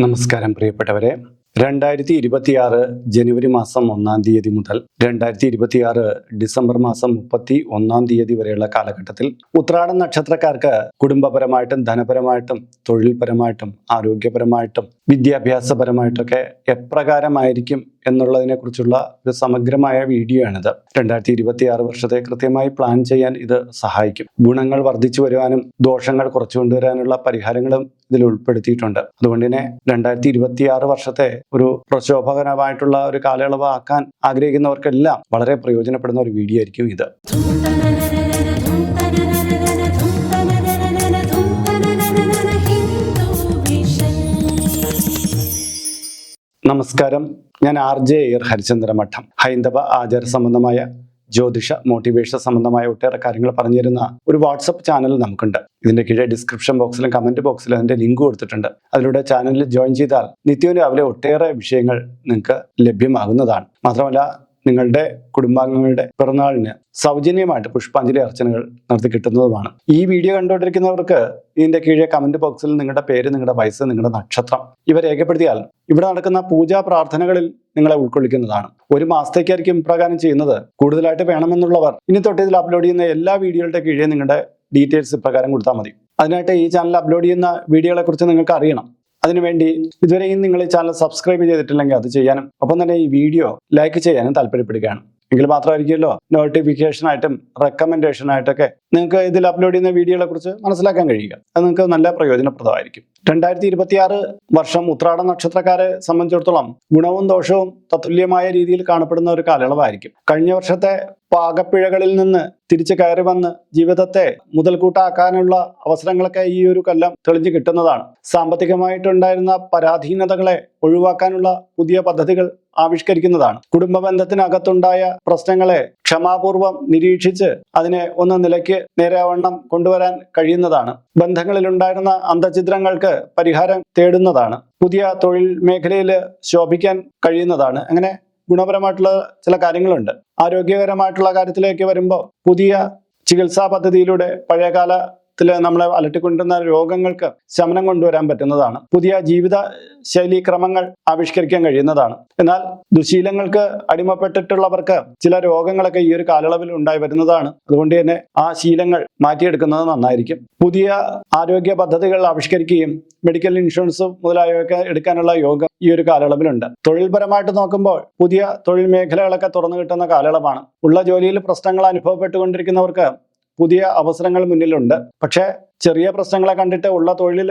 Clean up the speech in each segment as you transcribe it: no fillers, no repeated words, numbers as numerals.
നമസ്കാരം പ്രിയപ്പെട്ടവരെ. 2026 ജനുവരി മാസം 1-ാം തീയതി മുതൽ 2026 ഡിസംബർ മാസം 31-ാം തീയതി വരെയുള്ള കാലഘട്ടത്തിൽ ഉത്രാടം നക്ഷത്രക്കാർക്ക് കുടുംബപരമായിട്ടും ധനപരമായിട്ടും തൊഴിൽപരമായിട്ടും ആരോഗ്യപരമായിട്ടും വിദ്യാഭ്യാസപരമായിട്ടൊക്കെ എപ്രകാരമായിരിക്കും എന്നുള്ളതിനെ കുറിച്ചുള്ള ഒരു സമഗ്രമായ വീഡിയോ ആണിത്. 2026 വർഷത്തെ കൃത്യമായി പ്ലാൻ ചെയ്യാൻ ഇത് സഹായിക്കും. ഗുണങ്ങൾ വർദ്ധിച്ചു വരുവാനും ദോഷങ്ങൾ കുറച്ചു കൊണ്ടുവരാനുള്ള പരിഹാരങ്ങളും ഇതിൽ ഉൾപ്പെടുത്തിയിട്ടുണ്ട്. അതുകൊണ്ട് തന്നെ 2026 വർഷത്തെ ഒരു പ്രശോഭകരമായിട്ടുള്ള ഒരു കാലയളവ് ആക്കാൻ ആഗ്രഹിക്കുന്നവർക്കെല്ലാം വളരെ പ്രയോജനപ്പെടുന്ന ഒരു വീഡിയോ ആയിരിക്കും ഇത്. നമസ്കാരം, ഞാൻ RJ ഹരിചന്ദ്രമഠം. ഹൈന്ദവ ആചാര സംബന്ധമായ ജ്യോതിഷ മോട്ടിവേഷൻ സംബന്ധമായ ഒട്ടേറെ കാര്യങ്ങൾ പറഞ്ഞു തരുന്ന ഒരു വാട്സപ്പ് ചാനൽ നമുക്കുണ്ട്. ഇതിന്റെ കീഴെ ഡിസ്ക്രിപ്ഷൻ ബോക്സിലും കമന്റ് ബോക്സിലും അതിന്റെ ലിങ്ക് കൊടുത്തിട്ടുണ്ട്. അതിലൂടെ ചാനലിൽ ജോയിൻ ചെയ്താൽ നിത്യവും രാവിലെ ഒട്ടേറെ വിഷയങ്ങൾ നിങ്ങൾക്ക് ലഭ്യമാകുന്നതാണ്. മാത്രമല്ല, നിങ്ങളുടെ കുടുംബാംഗങ്ങളുടെ പിറന്നാളിന് സൗജന്യമായിട്ട് പുഷ്പാഞ്ജലി അർച്ചനകൾ നടത്തി കിട്ടുന്നതുമാണ്. ഈ വീഡിയോ കണ്ടുകൊണ്ടിരിക്കുന്നവർക്ക് ഇതിന്റെ കീഴെ കമന്റ് ബോക്സിൽ നിങ്ങളുടെ പേര്, നിങ്ങളുടെ വയസ്സ്, നിങ്ങളുടെ നക്ഷത്രം ഇവ രേഖപ്പെടുത്തിയാൽ ഇവിടെ നടക്കുന്ന പൂജാ പ്രാർത്ഥനകളിൽ നിങ്ങളെ ഉൾക്കൊള്ളിക്കുന്നതാണ്. ഒരു മാസത്തേക്കായിരിക്കും ഇപ്രകാരം ചെയ്യുന്നത്. കൂടുതലായിട്ട് വേണമെന്നുള്ളവർ ഇനി തൊട്ട് ഇതിൽ അപ്ലോഡ് ചെയ്യുന്ന എല്ലാ വീഡിയോകളുടെ കീഴെ നിങ്ങളുടെ ഡീറ്റെയിൽസ് ഇപ്രകാരം കൊടുത്താൽ മതി. അതിനായിട്ട് ഈ ചാനൽ അപ്ലോഡ് ചെയ്യുന്ന വീഡിയോകളെ കുറിച്ച് നിങ്ങൾക്ക് അറിയണം. അതിനുവേണ്ടി ഇതുവരെയും നിങ്ങൾ ഈ ചാനൽ സബ്സ്ക്രൈബ് ചെയ്തിട്ടില്ലെങ്കിൽ അത് ചെയ്യാനും ഒപ്പം തന്നെ ഈ വീഡിയോ ലൈക്ക് ചെയ്യാനും താല്പര്യപ്പെടുകയാണ്. എങ്കിൽ മാത്രമായിരിക്കുമല്ലോ നോട്ടിഫിക്കേഷനായിട്ടും റെക്കമെൻഡേഷനായിട്ടൊക്കെ നിങ്ങൾക്ക് ഇതിൽ അപ്ലോഡ് ചെയ്യുന്ന വീഡിയോകളെ കുറിച്ച് മനസ്സിലാക്കാൻ കഴിയുക. അത് നിങ്ങൾക്ക് നല്ല പ്രയോജനപ്രദമായിരിക്കും. 2026 വർഷം ഉത്രാട നക്ഷത്രക്കാരെ സംബന്ധിച്ചിടത്തോളം ഗുണവും ദോഷവും തത്തുല്യമായ രീതിയിൽ കാണപ്പെടുന്ന ഒരു കാലയളവായിരിക്കും. കഴിഞ്ഞ വർഷത്തെ പാകപ്പിഴകളിൽ നിന്ന് തിരിച്ചു കയറി വന്ന് ജീവിതത്തെ മുതൽക്കൂട്ടാക്കാനുള്ള അവസരങ്ങളൊക്കെ ഈ ഒരു കൊല്ലം തെളിഞ്ഞു കിട്ടുന്നതാണ്. സാമ്പത്തികമായിട്ടുണ്ടായിരുന്ന പരാധീനതകളെ ഒഴിവാക്കാനുള്ള പുതിയ പദ്ധതികൾ ആവിഷ്കരിക്കുന്നതാണ്. കുടുംബ ബന്ധത്തിനകത്തുണ്ടായ പ്രശ്നങ്ങളെ ക്ഷമാപൂർവം നിരീക്ഷിച്ച് അതിനെ ഒന്ന് നിലയ്ക്ക് നേരാവണ്ണം കൊണ്ടുവരാൻ കഴിയുന്നതാണ്. ബന്ധങ്ങളിലുണ്ടായിരുന്ന അന്തഛിദ്രങ്ങൾക്ക് പരിഹാരം തേടുന്നതാണ്. പുതിയ തൊഴിൽ മേഖലയിൽ ശോഭിക്കാൻ കഴിയുന്നതാണ്. അങ്ങനെ ഗുണപരമായിട്ടുള്ള ചില കാര്യങ്ങളുണ്ട്. ആരോഗ്യകരമായിട്ടുള്ള കാര്യത്തിലേക്ക് വരുമ്പോൾ പുതിയ ചികിത്സാ പദ്ധതിയിലൂടെ പഴയകാലത്തിൽ നമ്മളെ അലട്ടിക്കൊണ്ടിരുന്ന രോഗങ്ങൾക്ക് ശമനം കൊണ്ടുവരാൻ പറ്റുന്നതാണ്. പുതിയ ജീവിത ശൈലി ക്രമങ്ങൾ ആവിഷ്കരിക്കാൻ കഴിയുന്നതാണ്. എന്നാൽ ദുശീലങ്ങൾക്ക് അടിമപ്പെട്ടിട്ടുള്ളവർക്ക് ചില രോഗങ്ങളൊക്കെ ഈ ഒരു കാലയളവിൽ ഉണ്ടായി വരുന്നതാണ്. അതുകൊണ്ട് തന്നെ ആ ശീലങ്ങൾ മാറ്റിയെടുക്കുന്നത് നന്നായിരിക്കും. പുതിയ ആരോഗ്യ പദ്ധതികൾ ആവിഷ്കരിക്കുകയും മെഡിക്കൽ ഇൻഷുറൻസ് മുതലായവയൊക്കെ എടുക്കാനുള്ള യോഗം ഈ ഒരു കാലയളവിലുണ്ട്. തൊഴിൽപരമായിട്ട് നോക്കുമ്പോൾ പുതിയ തൊഴിൽ മേഖലകളൊക്കെ തുറന്നു കിട്ടുന്ന കാലയളവാണ്. ഉള്ള ജോലിയിൽ പ്രശ്നങ്ങൾ അനുഭവപ്പെട്ടുകൊണ്ടിരിക്കുന്നവർക്ക് പുതിയ അവസരങ്ങൾ മുന്നിലുണ്ട്. പക്ഷേ ചെറിയ പ്രശ്നങ്ങളെ കണ്ടിട്ട് ഉള്ള തൊഴിലിൽ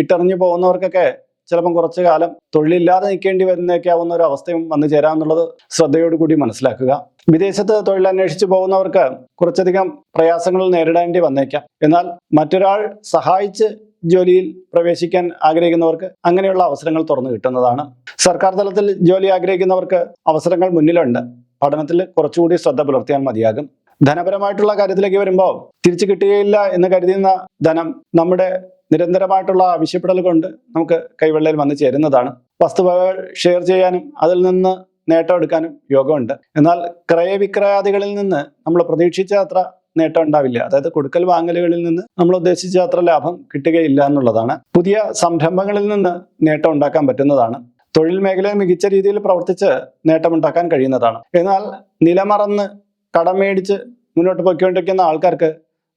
ഇട്ടെറിഞ്ഞു പോകുന്നവർക്കൊക്കെ ചിലപ്പം കുറച്ചു കാലം തൊഴിലില്ലാതെ നിൽക്കേണ്ടി വരുന്നൊക്കെ ആവുന്ന ഒരു അവസ്ഥയും വന്നു ചേരാമെന്നുള്ളത് ശ്രദ്ധയോടുകൂടി മനസ്സിലാക്കുക. വിദേശത്ത് തൊഴിൽ അന്വേഷിച്ച് പോകുന്നവർക്ക് കുറച്ചധികം പ്രയാസങ്ങൾ നേരിടേണ്ടി വന്നേക്കാം. എന്നാൽ മറ്റൊരാൾ സഹായിച്ച് ജോലിയിൽ പ്രവേശിക്കാൻ ആഗ്രഹിക്കുന്നവർക്ക് അങ്ങനെയുള്ള അവസരങ്ങൾ തുറന്നു കിട്ടുന്നതാണ്. സർക്കാർ തലത്തിൽ ജോലി ആഗ്രഹിക്കുന്നവർക്ക് അവസരങ്ങൾ മുന്നിലുണ്ട്. പഠനത്തിൽ കുറച്ചുകൂടി ശ്രദ്ധ പുലർത്തിയാൽ മതിയാകും. ധനപരമായിട്ടുള്ള കാര്യത്തിലേക്ക് വരുമ്പോൾ തിരിച്ചു കിട്ടുകയില്ല എന്ന് കരുതുന്ന ധനം നമ്മുടെ നിരന്തരമായിട്ടുള്ള ആവശ്യപ്പെടൽ കൊണ്ട് നമുക്ക് കൈവെള്ളയിൽ വന്നു ചേരുന്നതാണ്. വസ്തുവകകൾ ഷെയർ ചെയ്യാനും അതിൽ നിന്ന് നേട്ടം എടുക്കാനും യോഗമുണ്ട്. എന്നാൽ ക്രയവിക്രയാദികളിൽ നിന്ന് നമ്മൾ പ്രതീക്ഷിച്ച അത്ര നേട്ടം ഉണ്ടാവില്ല. അതായത് കൊടുക്കൽ വാങ്ങലുകളിൽ നിന്ന് നമ്മൾ ഉദ്ദേശിച്ച അത്ര ലാഭം കിട്ടുകയില്ല എന്നുള്ളതാണ്. പുതിയ സംരംഭങ്ങളിൽ നിന്ന് നേട്ടം ഉണ്ടാക്കാൻ പറ്റുന്നതാണ്. തൊഴിൽ മേഖലയെ മികച്ച രീതിയിൽ പ്രവർത്തിച്ച് നേട്ടമുണ്ടാക്കാൻ കഴിയുന്നതാണ്. എന്നാൽ നിലമറന്ന് കടം മേടിച്ച് മുന്നോട്ട് പോയിക്കൊണ്ടിരിക്കുന്ന ആൾക്കാർക്ക്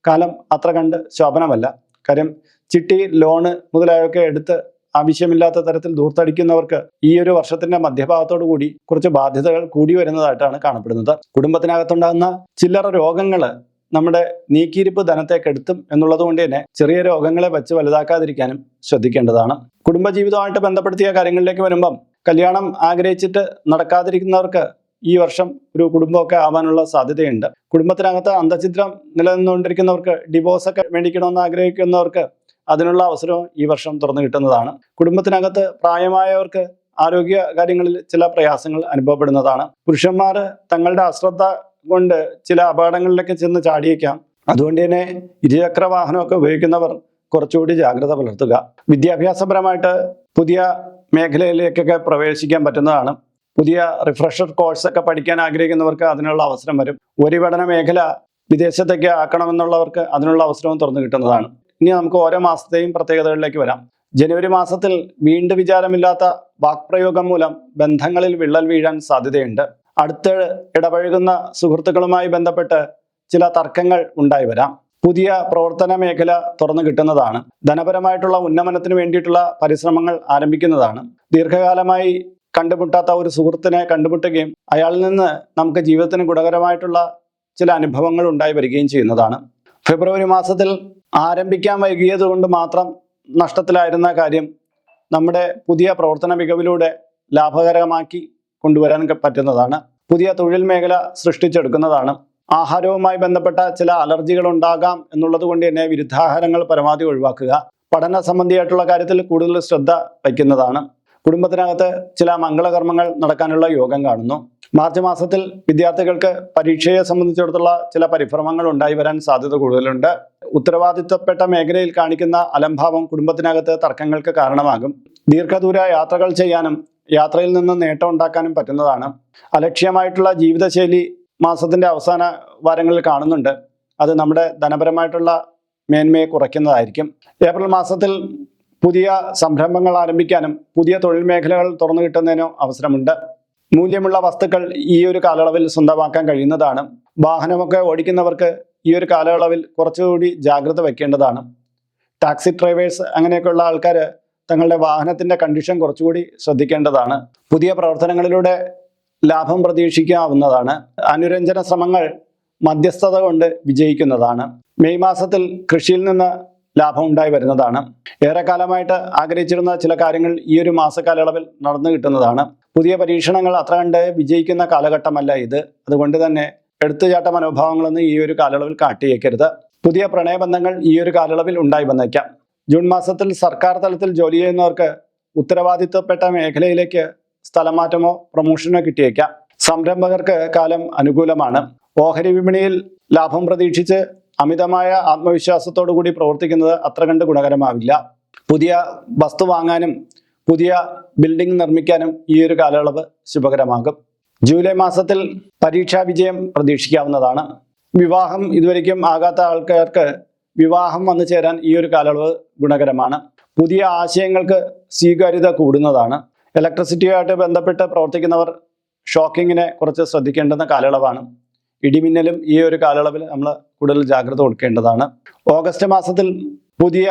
കാലം അത്ര കണ്ട് ശോഭനമല്ല. കാര്യം ചിട്ടി, ലോണ് മുതലായൊക്കെ എടുത്ത് ആവശ്യമില്ലാത്ത തരത്തിൽ ദൂർത്തടിക്കുന്നവർക്ക് ഈ ഒരു വർഷത്തിന്റെ മധ്യഭാഗത്തോടു കൂടി കുറച്ച് ബാധ്യതകൾ കൂടി വരുന്നതായിട്ടാണ് കാണപ്പെടുന്നത്. കുടുംബത്തിനകത്തുണ്ടാകുന്ന ചില്ലറ രോഗങ്ങൾ നമ്മുടെ നീക്കിയിരിപ്പ് ധനത്തെ കെടുത്തും എന്നുള്ളത് കൊണ്ട് തന്നെ ചെറിയ രോഗങ്ങളെ വെച്ച് വലുതാക്കാതിരിക്കാനും ശ്രദ്ധിക്കേണ്ടതാണ്. കുടുംബജീവിതമായിട്ട് ബന്ധപ്പെടുത്തിയ കാര്യങ്ങളിലേക്ക് വരുമ്പം കല്യാണം ആഗ്രഹിച്ചിട്ട് നടക്കാതിരിക്കുന്നവർക്ക് ഈ വർഷം ഒരു കുടുംബമൊക്കെ ആവാനുള്ള സാധ്യതയുണ്ട്. കുടുംബത്തിനകത്ത് അന്തഛിദ്രം നിലനിന്നുകൊണ്ടിരിക്കുന്നവർക്ക്, ഡിവോഴ്സൊക്കെ മേടിക്കണമെന്ന് ആഗ്രഹിക്കുന്നവർക്ക് അതിനുള്ള അവസരവും ഈ വർഷം തുറന്നു കിട്ടുന്നതാണ്. കുടുംബത്തിനകത്ത് പ്രായമായവർക്ക് ആരോഗ്യ കാര്യങ്ങളിൽ ചില പ്രയാസങ്ങൾ അനുഭവപ്പെടുന്നതാണ്. പുരുഷന്മാർ തങ്ങളുടെ അശ്രദ്ധ കൊണ്ട് ചില അപകടങ്ങളിലൊക്കെ ചെന്ന് ചാടിയേക്കാം. അതുകൊണ്ട് തന്നെ ഇരുചക്ര വാഹനമൊക്കെ ഉപയോഗിക്കുന്നവർ കുറച്ചുകൂടി ജാഗ്രത പുലർത്തുക. വിദ്യാഭ്യാസപരമായിട്ട് പുതിയ മേഖലയിലേക്കൊക്കെ പ്രവേശിക്കാൻ പറ്റുന്നതാണ്. പുതിയ റിഫ്രഷർ കോഴ്സൊക്കെ പഠിക്കാൻ ആഗ്രഹിക്കുന്നവർക്ക് അതിനുള്ള അവസരം വരും. ഉപരിപഠന മേഖല വിദേശത്തേക്ക് ആക്കണമെന്നുള്ളവർക്ക് അതിനുള്ള അവസരവും തുറന്നു കിട്ടുന്നതാണ്. ഇനി നമുക്ക് ഓരോ മാസത്തെയും പ്രത്യേകതകളിലേക്ക് വരാം. ജനുവരി മാസത്തിൽ വീണ്ടും വിചാരമില്ലാത്ത വാക്പ്രയോഗം മൂലം ബന്ധങ്ങളിൽ വിള്ളൽ വീഴാൻ സാധ്യതയുണ്ട്. അടുത്ത് ഇടപഴകുന്ന സുഹൃത്തുക്കളുമായി ബന്ധപ്പെട്ട് ചില തർക്കങ്ങൾ ഉണ്ടായി വരാം. പുതിയ പ്രവർത്തന മേഖല തുറന്നു കിട്ടുന്നതാണ്. ധനപരമായിട്ടുള്ള ഉന്നമനത്തിന് വേണ്ടിയിട്ടുള്ള പരിശ്രമങ്ങൾ ആരംഭിക്കുന്നതാണ്. ദീർഘകാലമായി കണ്ടുമുട്ടാത്ത ഒരു സുഹൃത്തിനെ കണ്ടുമുട്ടുകയും അയാളിൽ നിന്ന് നമുക്ക് ജീവിതത്തിന് ഗുണകരമായിട്ടുള്ള ചില അനുഭവങ്ങൾ ഉണ്ടായി വരികയും ചെയ്യുന്നതാണ്. ഫെബ്രുവരി മാസത്തിൽ ആരംഭിക്കാൻ വൈകിയത് കൊണ്ട് മാത്രം നഷ്ടത്തിലായിരുന്ന കാര്യം നമ്മുടെ പുതിയ പ്രവർത്തന മികവിലൂടെ ലാഭകരമാക്കി കൊണ്ടുവരാൻ പറ്റുന്നതാണ്. പുതിയ തൊഴിൽ മേഖല സൃഷ്ടിച്ചെടുക്കുന്നതാണ്. ആഹാരവുമായി ബന്ധപ്പെട്ട ചില അലർജികൾ ഉണ്ടാകാം എന്നുള്ളത് കൊണ്ട് തന്നെ വിരുദ്ധാഹാരങ്ങൾ പരമാവധി ഒഴിവാക്കുക. പഠന സംബന്ധിയായിട്ടുള്ള കാര്യത്തിൽ കൂടുതൽ ശ്രദ്ധ വയ്ക്കുന്നതാണ്. കുടുംബത്തിനകത്ത് ചില മംഗളകർമ്മങ്ങൾ നടക്കാനുള്ള യോഗം കാണുന്നു. മാർച്ച് മാസത്തിൽ വിദ്യാർത്ഥികൾക്ക് പരീക്ഷയെ സംബന്ധിച്ചിടത്തോളം ചില പരിഭ്രമങ്ങൾ ഉണ്ടായി വരാൻ സാധ്യത കൂടുതലുണ്ട്. ഉത്തരവാദിത്തപ്പെട്ട മേഖലയിൽ കാണിക്കുന്ന അലംഭാവം കുടുംബത്തിനകത്ത് തർക്കങ്ങൾക്ക് കാരണമാകും. ദീർഘദൂര യാത്രകൾ ചെയ്യാനും യാത്രയിൽ നിന്ന് നേട്ടം ഉണ്ടാക്കാനും പറ്റുന്നതാണ്. അലക്ഷ്യമായിട്ടുള്ള ജീവിതശൈലി മാസത്തിന്റെ അവസാന വാരങ്ങളിൽ കാണുന്നുണ്ട്. അത് നമ്മുടെ ധനപരമായിട്ടുള്ള മേന്മയെ കുറയ്ക്കുന്നതായിരിക്കും. ഏപ്രിൽ മാസത്തിൽ പുതിയ സംരംഭങ്ങൾ ആരംഭിക്കാനും പുതിയ തൊഴിൽ മേഖലകൾ തുറന്നു കിട്ടുന്നതിനും അവസരമുണ്ട്. മൂല്യമുള്ള വസ്തുക്കൾ ഈ ഒരു കാലയളവിൽ സ്വന്തമാക്കാൻ കഴിയുന്നതാണ്. വാഹനമൊക്കെ ഓടിക്കുന്നവർക്ക് ഈ ഒരു കാലയളവിൽ കുറച്ചുകൂടി ജാഗ്രത വയ്ക്കേണ്ടതാണ്. ടാക്സി ഡ്രൈവേഴ്സ് അങ്ങനെയൊക്കെയുള്ള ആൾക്കാർ തങ്ങളുടെ വാഹനത്തിന്റെ കണ്ടീഷൻ കുറച്ചുകൂടി ശ്രദ്ധിക്കേണ്ടതാണ്. പുതിയ പ്രവർത്തനങ്ങളിലൂടെ ലാഭം പ്രതീക്ഷിക്കാവുന്നതാണ്. അനുരഞ്ജന ശ്രമങ്ങൾ മധ്യസ്ഥത കൊണ്ട് വിജയിക്കുന്നതാണ്. മെയ് മാസത്തിൽ കൃഷിയിൽ നിന്ന് ലാഭം ഉണ്ടായി വരുന്നതാണ്. ഏറെക്കാലമായിട്ട് ആഗ്രഹിച്ചിരുന്ന ചില കാര്യങ്ങൾ ഈ ഒരു മാസക്കാലയളവിൽ നടന്നു കിട്ടുന്നതാണ്. പുതിയ പരീക്ഷണങ്ങൾ അത്ര കണ്ട് വിജയിക്കുന്ന കാലഘട്ടമല്ല ഇത്. അതുകൊണ്ട് തന്നെ എടുത്തുചാട്ട മനോഭാവങ്ങളൊന്നും ഈ ഒരു കാലയളവിൽ കാട്ടിയേക്കരുത്. പുതിയ പ്രണയബന്ധങ്ങൾ ഈ ഒരു കാലയളവിൽ ഉണ്ടായി വന്നേക്കാം. ജൂൺ മാസത്തിൽ സർക്കാർ തലത്തിൽ ജോലി ചെയ്യുന്നവർക്ക് ഉത്തരവാദിത്തപ്പെട്ട മേഖലയിലേക്ക് സ്ഥലമാറ്റമോ പ്രൊമോഷനോ കിട്ടിയേക്കാം. സംരംഭകർക്ക് കാലം അനുകൂലമാണ്. ഓഹരി വിപണിയിൽ ലാഭം പ്രതീക്ഷിച്ച് അമിതമായ ആത്മവിശ്വാസത്തോടു കൂടി പ്രവർത്തിക്കുന്നത് അത്ര കണ്ട് ഗുണകരമാവില്ല. പുതിയ വസ്തു വാങ്ങാനും പുതിയ ബിൽഡിംഗ് നിർമ്മിക്കാനും ഈ ഒരു കാലയളവ് ശുഭകരമാകും. ജൂലൈ മാസത്തിൽ പരീക്ഷാ വിജയം പ്രതീക്ഷിക്കാവുന്നതാണ്. വിവാഹം ഇതുവരെയ്ക്കും ആകാത്ത ആൾക്കാർക്ക് വിവാഹം വന്നു ചേരാൻ ഈ ഒരു കാലയളവ് ഗുണകരമാണ്. പുതിയ ആശയങ്ങൾക്ക് സ്വീകാര്യത കൂടുന്നതാണ്. ഇലക്ട്രിസിറ്റിയുമായിട്ട് ബന്ധപ്പെട്ട് പ്രവർത്തിക്കുന്നവർ ഷോക്കിങ്ങിനെ കുറച്ച് ശ്രദ്ധിക്കേണ്ടുന്ന കാലയളവാണ്. ഇടിമിന്നലും ഈ ഒരു കാലയളവിൽ നമ്മൾ കൂടുതൽ ജാഗ്രത കൊടുക്കേണ്ടതാണ്. ഓഗസ്റ്റ് മാസത്തിൽ പുതിയ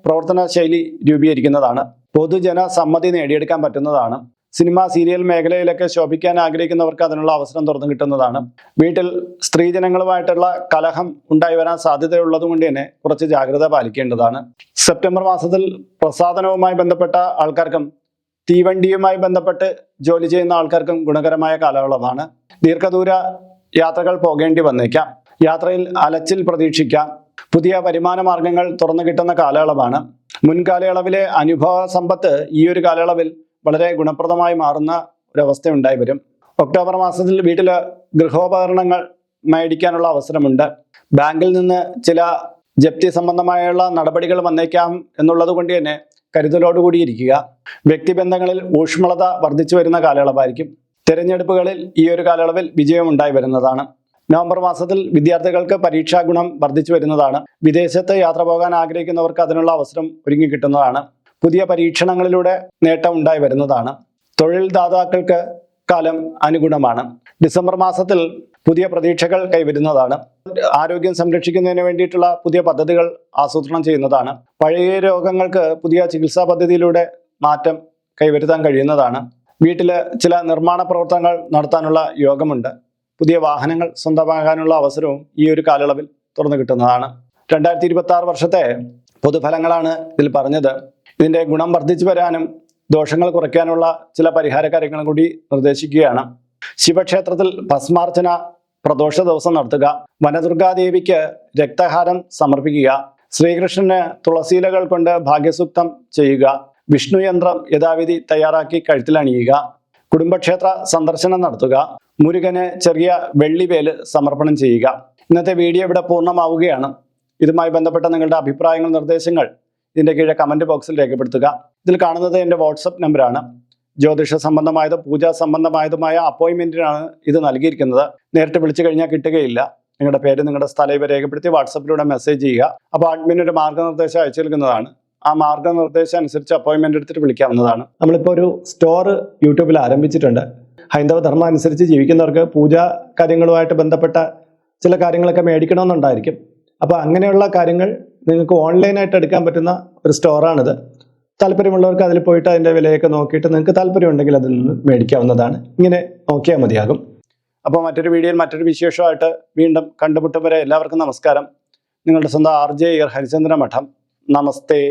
പ്രവർത്തന ശൈലി രൂപീകരിക്കുന്നതാണ്. പൊതുജന സമ്മതി നേടിയെടുക്കാൻ പറ്റുന്നതാണ്. സിനിമ സീരിയൽ മേഖലയിലൊക്കെ ശോഭിക്കാൻ ആഗ്രഹിക്കുന്നവർക്ക് അതിനുള്ള അവസരം തുറന്നു കിട്ടുന്നതാണ്. വീട്ടിൽ സ്ത്രീജനങ്ങളുമായിട്ടുള്ള കലഹം ഉണ്ടായി വരാൻ സാധ്യതയുള്ളത് കൊണ്ട് തന്നെ കുറച്ച് ജാഗ്രത പാലിക്കേണ്ടതാണ്. സെപ്റ്റംബർ മാസത്തിൽ പ്രസാധനവുമായി ബന്ധപ്പെട്ട ആൾക്കാർക്കും തീവണ്ടിയുമായി ബന്ധപ്പെട്ട് ജോലി ചെയ്യുന്ന ആൾക്കാർക്കും ഗുണകരമായ കാലയളവാണ്. ദീർഘദൂര യാത്രകൾ പോകേണ്ടി വന്നേക്കാം. യാത്രയിൽ അലച്ചിൽ പ്രതീക്ഷിക്കാം. പുതിയ വരുമാന മാർഗങ്ങൾ തുറന്നു കിട്ടുന്ന കാലയളവാണ്. മുൻകാലയളവിലെ അനുഭവ സമ്പത്ത് ഈ ഒരു കാലയളവിൽ വളരെ ഗുണപ്രദമായി മാറുന്ന ഒരവസ്ഥ ഉണ്ടായി വരും. ഒക്ടോബർ മാസത്തിൽ വീട്ടിൽ ഗൃഹോപകരണങ്ങൾ മേടിക്കാനുള്ള അവസരമുണ്ട്. ബാങ്കിൽ നിന്ന് ചില ജപ്തി സംബന്ധമായുള്ള നടപടികൾ വന്നേക്കാം എന്നുള്ളത് കൊണ്ട് തന്നെ കരുതലോടുകൂടി ഇരിക്കുക. വ്യക്തിബന്ധങ്ങളിൽ ഊഷ്മളത വർദ്ധിച്ചു വരുന്ന കാലയളവായിരിക്കും. തിരഞ്ഞെടുപ്പുകളിൽ ഈ ഒരു കാലയളവിൽ വിജയം ഉണ്ടായി വരുന്നതാണ്. നവംബർ മാസത്തിൽ വിദ്യാർത്ഥികൾക്ക് പരീക്ഷാ ഗുണം വർദ്ധിച്ചു വരുന്നതാണ്. വിദേശത്ത് യാത്ര പോകാൻ ആഗ്രഹിക്കുന്നവർക്ക് അതിനുള്ള അവസരം ഒരുങ്ങി കിട്ടുന്നതാണ്. പുതിയ പരീക്ഷണങ്ങളിലൂടെ നേട്ടം ഉണ്ടായി വരുന്നതാണ്. തൊഴിൽ ദാതാക്കൾക്ക് കാലം അനുഗുണമാണ്. ഡിസംബർ മാസത്തിൽ പുതിയ പ്രതീക്ഷകൾ കൈവരുന്നതാണ്. ആരോഗ്യം സംരക്ഷിക്കുന്നതിന് വേണ്ടിയിട്ടുള്ള പുതിയ പദ്ധതികൾ ആസൂത്രണം ചെയ്യുന്നതാണ്. പഴയ രോഗങ്ങൾക്ക് പുതിയ ചികിത്സാ പദ്ധതിയിലൂടെ മാറ്റം കൈവരുത്താൻ കഴിയുന്നതാണ്. വീട്ടിൽ ചില നിർമ്മാണ പ്രവർത്തനങ്ങൾ നടത്താനുള്ള യോഗമുണ്ട്. പുതിയ വാഹനങ്ങൾ സ്വന്തമാകാനുള്ള അവസരവും ഈ ഒരു കാലയളവിൽ തുറന്നു കിട്ടുന്നതാണ്. 2026 വർഷത്തെ പൊതുഫലങ്ങളാണ് ഇതിൽ പറഞ്ഞത്. ഇതിൻ്റെ ഗുണം വർദ്ധിച്ചു വരാനും ദോഷങ്ങൾ കുറയ്ക്കാനുള്ള ചില പരിഹാര കാര്യങ്ങളും കൂടി നിർദ്ദേശിക്കുകയാണ്. ശിവക്ഷേത്രത്തിൽ ഭസ്മാർച്ചന പ്രദോഷ ദിവസം നടത്തുക. വനദുർഗാദേവിക്ക് രക്തഹാരം സമർപ്പിക്കുക. ശ്രീകൃഷ്ണന് തുളസിയിലകൾ കൊണ്ട് ഭാഗ്യസൂക്തം ചെയ്യുക. വിഷ്ണു യന്ത്രം യഥാവിധി തയ്യാറാക്കി കഴുത്തിലണിയുക. കുടുംബക്ഷേത്ര സന്ദർശനം നടത്തുക. മുരുകന് ചെറിയ വെള്ളിവേല് സമർപ്പണം ചെയ്യുക. ഇന്നത്തെ വീഡിയോ ഇവിടെ പൂർണ്ണമാവുകയാണ്. ഇതുമായി ബന്ധപ്പെട്ട നിങ്ങളുടെ അഭിപ്രായങ്ങൾ, നിർദ്ദേശങ്ങൾ ഇതിൻ്റെ കീഴെ കമൻറ്റ് ബോക്സിൽ രേഖപ്പെടുത്തുക. ഇതിൽ കാണുന്നത് എൻ്റെ വാട്സപ്പ് നമ്പറാണ്. ജ്യോതിഷ സംബന്ധമായതും പൂജാ സംബന്ധമായതുമായ അപ്പോയിൻമെൻറ്റിനാണ് ഇത് നൽകിയിരിക്കുന്നത്. നേരിട്ട് വിളിച്ചു കഴിഞ്ഞാൽ കിട്ടുകയില്ല. നിങ്ങളുടെ പേര്, നിങ്ങളുടെ സ്ഥലം ഇവ രേഖപ്പെടുത്തി വാട്സപ്പിലൂടെ മെസ്സേജ് ചെയ്യുക. അപ്പോൾ അഡ്മിൻ ഒരു മാർഗ്ഗനിർദ്ദേശം അയച്ചു നൽകുന്നതാണ്. ആ മാർഗ്ഗനിർദ്ദേശം അനുസരിച്ച് അപ്പോയിൻമെൻ്റ് എടുത്തിട്ട് വിളിക്കാവുന്നതാണ്. നമ്മളിപ്പോൾ ഒരു സ്റ്റോർ യൂട്യൂബിൽ ആരംഭിച്ചിട്ടുണ്ട്. ഹൈന്ദവ ധർമ്മം അനുസരിച്ച് ജീവിക്കുന്നവർക്ക് പൂജാ കാര്യങ്ങളുമായിട്ട് ബന്ധപ്പെട്ട ചില കാര്യങ്ങളൊക്കെ മേടിക്കണമെന്നുണ്ടായിരിക്കും. അപ്പോൾ അങ്ങനെയുള്ള കാര്യങ്ങൾ നിങ്ങൾക്ക് ഓൺലൈനായിട്ട് എടുക്കാൻ പറ്റുന്ന ഒരു സ്റ്റോറാണിത്. താല്പര്യമുള്ളവർക്ക് അതിൽ പോയിട്ട് അതിൻ്റെ വിലയൊക്കെ നോക്കിയിട്ട് നിങ്ങൾക്ക് താല്പര്യമുണ്ടെങ്കിൽ അതിൽ നിന്ന് മേടിക്കാവുന്നതാണ്. ഇങ്ങനെ നോക്കിയാൽ മതിയാകും. അപ്പോൾ മറ്റൊരു വീഡിയോയിൽ മറ്റൊരു വിശേഷമായിട്ട് വീണ്ടും കണ്ടുമുട്ടും വരെ എല്ലാവർക്കും നമസ്കാരം. നിങ്ങളുടെ സ്വന്തം RJ ഹരിചന്ദ്ര മഠം. നമസ്തേ.